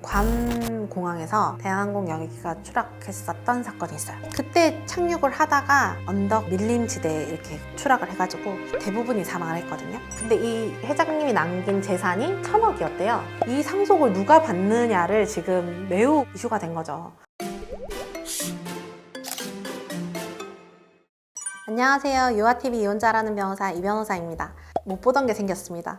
괌 공항에서 대한항공 여객기가 추락했었던 사건이 있어요. 그때 착륙을 하다가 언덕 밀림지대에 이렇게 추락을 해가지고 대부분이 사망을 했거든요. 근데 이 회장님이 남긴 재산이 1,000억이었대요. 이 상속을 누가 받느냐를 지금 매우 이슈가 된 거죠. 안녕하세요. 유아TV 이혼자라는 변호사 이변호사입니다. 못 보던 게 생겼습니다.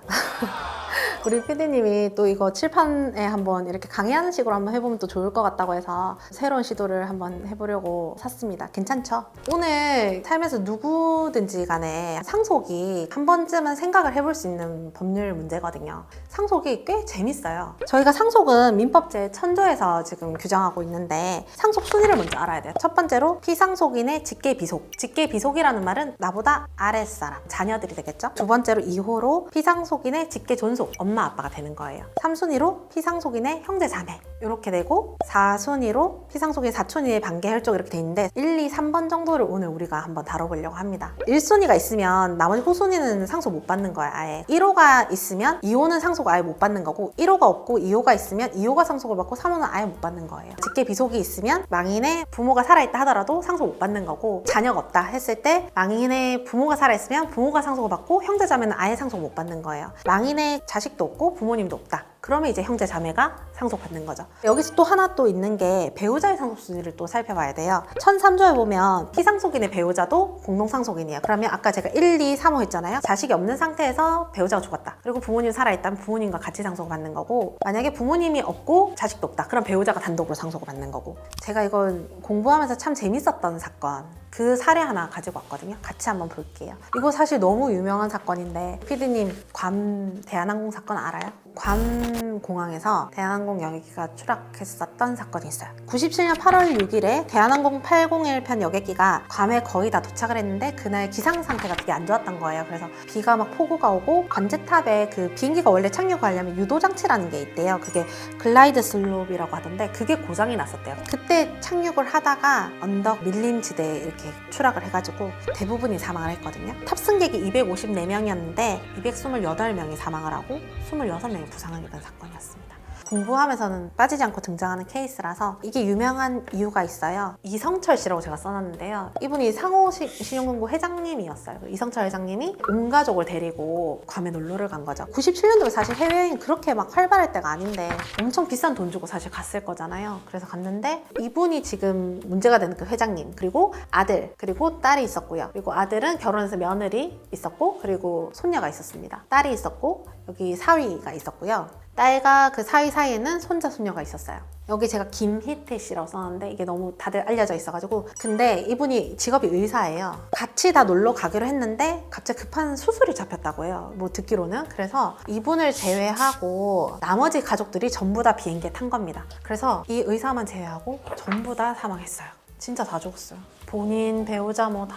우리 PD님이 또 이거 칠판에 한번 이렇게 강의하는 식으로 한번 해보면 또 좋을 것 같다고 해서 새로운 시도를 한번 해보려고 샀습니다. 괜찮죠? 오늘 살면서 누구든지 간에 상속이 한 번쯤은 생각을 해볼 수 있는 법률 문제거든요. 상속이 꽤 재밌어요. 저희가 상속은 민법제 1000조에서 지금 규정하고 있는데 상속 순위를 먼저 알아야 돼요. 첫 번째로 피상속인의 직계비속. 직계비속이라는 말은 나보다 아랫사람, 자녀들이 되겠죠? 두 번째로 2호로 피상속인의 직계존속, 엄마 아빠가 되는 거예요. 3순위로 피상속인의 형제 자매 이렇게 되고 4순위로 피상속인 사촌인의 반계 혈족 이렇게 돼 있는데 1, 2, 3번 정도를 오늘 우리가 한번 다뤄보려고 합니다. 1순위가 있으면 나머지 후순위는 상속 못 받는 거야. 아예 1호가 있으면 2호는 상속 아예 못 받는 거고 1호가 없고 2호가 있으면 2호가 상속을 받고 3호는 아예 못 받는 거예요. 직계비속이 있으면 망인의 부모가 살아있다 하더라도 상속 못 받는 거고 자녀가 없다 했을 때 망인의 부모가 살아있으면 부모가 상속을 받고 형제 자매는 아예 상속 못 받는 거예요. 망인의 자식도 없고 부모님도 없다. 그러면 이제 형제 자매가 상속받는 거죠. 여기서 또 하나 또 있는 게 배우자의 상속 순위를 또 살펴봐야 돼요. 1003조에 보면 피상속인의 배우자도 공동상속인이에요. 그러면 아까 제가 1, 2, 3호 했잖아요. 자식이 없는 상태에서 배우자가 죽었다. 그리고 부모님 살아있다면 부모님과 같이 상속을 받는 거고 만약에 부모님이 없고 자식도 없다. 그럼 배우자가 단독으로 상속을 받는 거고 제가 이걸 공부하면서 참 재밌었던 사건 그 사례 하나 가지고 왔거든요. 같이 한번 볼게요. 이거 사실 너무 유명한 사건인데 피디님 괌 대한항공 사건 알아요? 괌 공항에서 대한항공 여객기가 추락했었던 사건이 있어요. 97년 8월 6일에 대한항공 801편 여객기가 괌에 거의 다 도착을 했는데 그날 기상 상태가 되게 안 좋았던 거예요. 그래서 비가 막 폭우가 오고 관제탑에 그 비행기가 원래 착륙하려면 유도장치라는 게 있대요. 그게 글라이드 슬롭이라고 하던데 그게 고장이 났었대요. 그때 착륙을 하다가 언덕 밀림지대에 이렇게 추락을 해가지고 대부분이 사망을 했거든요. 탑승객이 254명이었는데 228명이 사망을 하고 26명이 부상하게 된 사건이었습니다. 공부하면서는 빠지지 않고 등장하는 케이스라서 이게 유명한 이유가 있어요. 이성철 씨라고 제가 써놨는데요. 이분이 상호신용금고 회장님이었어요. 이성철 회장님이 온 가족을 데리고 괌에 놀러를 간 거죠. 97년도에 사실 해외여행 그렇게 막 활발할 때가 아닌데 엄청 비싼 돈 주고 사실 갔을 거잖아요. 그래서 갔는데 이분이 지금 문제가 되는 그 회장님 그리고 아들 그리고 딸이 있었고요. 그리고 아들은 결혼해서 며느리 있었고 그리고 손녀가 있었습니다. 딸이 있었고 여기 사위가 있었고요. 딸과 그 사이에는 손자 손녀가 있었어요. 여기 제가 김희태 씨라고 써놨는데 이게 너무 다들 알려져 있어가지고 근데 이분이 직업이 의사예요. 같이 다 놀러 가기로 했는데 갑자기 급한 수술이 잡혔다고 해요. 뭐 듣기로는. 그래서 이분을 제외하고 나머지 가족들이 전부 다 비행기에 탄 겁니다. 그래서 이 의사만 제외하고 전부 다 사망했어요. 진짜 다 죽었어요. 본인, 배우자 뭐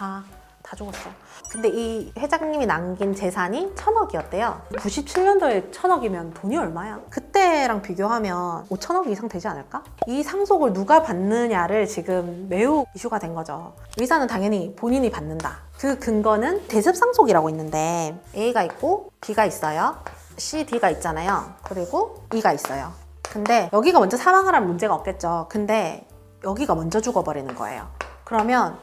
다 죽었어요. 근데 이 회장님이 남긴 재산이 1,000억이었대요. 97년도에 1,000억이면 돈이 얼마야? 그때랑 비교하면 5,000억 이상 되지 않을까? 이 상속을 누가 받느냐를 지금 매우 이슈가 된 거죠. 의사는 당연히 본인이 받는다. 그 근거는 대습상속이라고 있는데 A가 있고 B가 있어요. C, D가 있잖아요. 그리고 E가 있어요. 근데 여기가 먼저 사망을 하면 문제가 없겠죠. 근데 여기가 먼저 죽어버리는 거예요. 그러면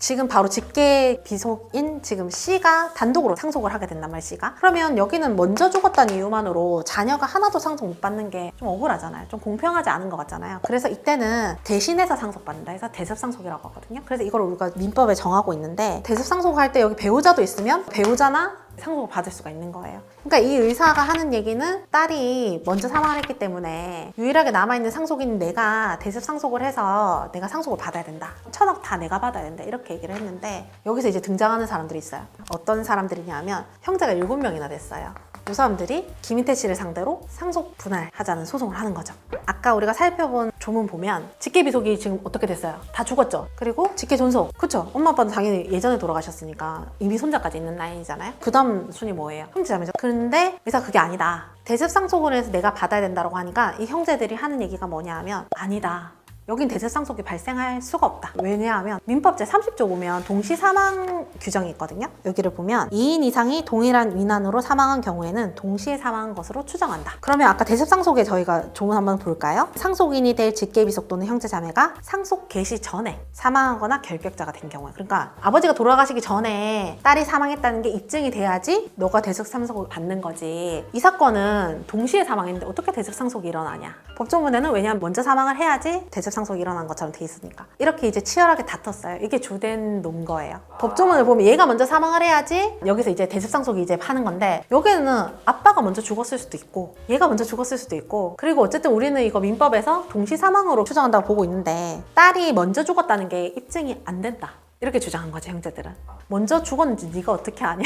지금 바로 직계비속인 지금 C가 단독으로 상속을 하게 된단 말이에요. C가. 그러면 여기는 먼저 죽었다는 이유만으로 자녀가 하나도 상속 못 받는 게 좀 억울하잖아요. 좀 공평하지 않은 것 같잖아요. 그래서 이때는 대신해서 상속받는다 해서 대습상속이라고 하거든요. 그래서 이걸 우리가 민법에 정하고 있는데 대습상속할 때 여기 배우자도 있으면 배우자나 상속을 받을 수가 있는 거예요. 그러니까 이 의사가 하는 얘기는 딸이 먼저 사망을 했기 때문에 유일하게 남아있는 상속인 내가 대습상속을 해서 내가 상속을 받아야 된다. 1,000억 다 내가 받아야 된다. 이렇게 얘기를 했는데 여기서 이제 등장하는 사람들이 있어요. 어떤 사람들이냐면 형제가 7명이나 됐어요. 이 사람들이 김인태 씨를 상대로 상속 분할하자는 소송을 하는 거죠. 아까 우리가 살펴본 조문 보면 직계비속이 지금 어떻게 됐어요? 다 죽었죠? 그리고 직계존속. 그쵸? 엄마 아빠는 당연히 예전에 돌아가셨으니까 이미 손자까지 있는 라인이잖아요. 그 다음 순위 뭐예요? 형제자매죠. 그런데 의사가 그게 아니다. 대습상속을 해서 내가 받아야 된다고 하니까 이 형제들이 하는 얘기가 뭐냐 하면 아니다. 여긴 대세상속이 발생할 수가 없다. 왜냐하면 민법제 30조 보면 동시 사망 규정이 있거든요. 여기를 보면 2인 이상이 동일한 위난으로 사망한 경우에는 동시에 사망한 것으로 추정한다. 그러면 아까 대세상속에 저희가 조문 한번 볼까요? 상속인이 될 직계비속 또는 형제자매가 상속 개시 전에 사망하거나 결격자가 된 경우에, 그러니까 아버지가 돌아가시기 전에 딸이 사망했다는 게 입증이 돼야지 너가 대세상속을 받는 거지. 이 사건은 동시에 사망했는데 어떻게 대세상속이 일어나냐. 법조문에는 왜냐하면 먼저 사망을 해야지 대세상속이 일어난 것처럼 돼 있으니까. 이렇게 이제 치열하게 다퉜어요. 이게 주된 논거예요. 법조문을 보면 얘가 먼저 사망을 해야지 여기서 이제 대세상속이 이제 하는 건데, 여기는 아빠가 먼저 죽었을 수도 있고 얘가 먼저 죽었을 수도 있고, 그리고 어쨌든 우리는 이거 민법에서 동시 사망으로 추정한다고 보고 있는데 딸이 먼저 죽었다는 게 입증이 안 된다. 이렇게 주장한 거지, 형제들은. 먼저 죽었는지 네가 어떻게 아냐?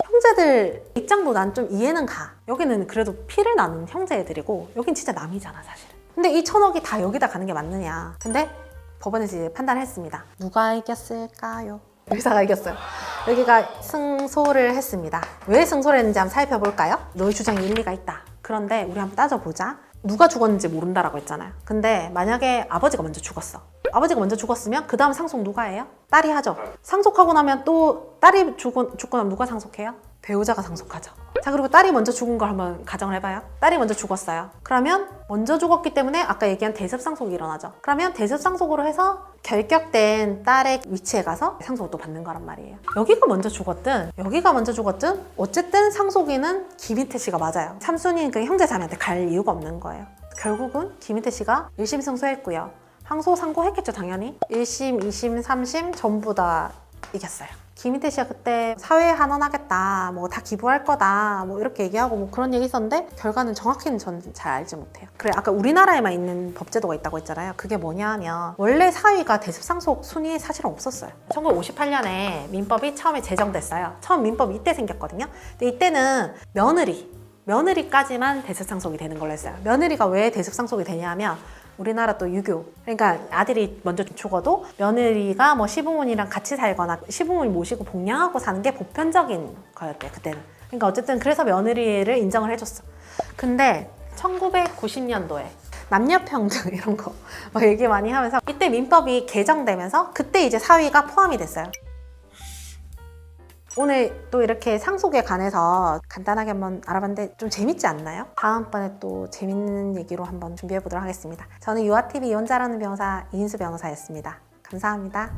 형제들 입장도 난 좀 이해는 가. 여기는 그래도 피를 나눈 형제애들이고 여긴 진짜 남이잖아, 사실은. 근데 이 1,000억이 다 여기다 가는 게 맞느냐. 근데 법원에서 이제 판단을 했습니다. 누가 이겼을까요? 의사가 이겼어요. 여기가 승소를 했습니다. 왜 승소를 했는지 한번 살펴볼까요? 너의 주장이 일리가 있다. 그런데 우리 한번 따져보자. 누가 죽었는지 모른다라고 했잖아요. 근데 만약에 아버지가 먼저 죽었어. 아버지가 먼저 죽었으면 그 다음 상속 누가 해요? 딸이 하죠. 상속하고 나면 또 딸이 죽고 나면 누가 상속해요? 배우자가 상속하죠. 자, 그리고 딸이 먼저 죽은 걸 한번 가정을 해봐요. 딸이 먼저 죽었어요. 그러면 먼저 죽었기 때문에 아까 얘기한 대습상속이 일어나죠. 그러면 대습상속으로 해서 결격된 딸의 위치에 가서 상속을 또 받는 거란 말이에요. 여기가 먼저 죽었든 여기가 먼저 죽었든 어쨌든 상속인은 김인태 씨가 맞아요. 3순위인 그 형제자매한테 갈 이유가 없는 거예요. 결국은 김인태 씨가 1심 승소했고요. 항소 상고했겠죠, 당연히. 1심, 2심, 3심 전부 다 이겼어요. 김인태 씨가 그때 사회에 환원하겠다, 뭐 다 기부할 거다, 뭐 이렇게 얘기하고 뭐 그런 얘기 있었는데 결과는 정확히는 전 잘 알지 못해요. 그래, 아까 우리나라에만 있는 법제도가 있다고 했잖아요. 그게 뭐냐 하면 원래 사위가 대습상속 순위에 사실은 없었어요. 1958년에 민법이 처음에 제정됐어요. 처음 민법이 이때 생겼거든요. 근데 이때는 며느리까지만 대습상속이 되는 걸로 했어요. 며느리가 왜 대습상속이 되냐면 우리나라 또 유교, 그러니까 아들이 먼저 죽어도 며느리가 뭐 시부모님이랑 같이 살거나 시부모님 모시고 복양하고 사는 게 보편적인 거였대요, 그때는. 그러니까 어쨌든 그래서 며느리를 인정을 해줬어. 근데 1990년도에 남녀평등 이런 거 막 얘기 많이 하면서 이때 민법이 개정되면서 그때 이제 사위가 포함이 됐어요. 오늘 또 이렇게 상속에 관해서 간단하게 한번 알아봤는데 좀 재밌지 않나요? 다음번에 또 재밌는 얘기로 한번 준비해 보도록 하겠습니다. 저는 유아TV 이혼자라는 변호사 이인수 변호사였습니다. 감사합니다.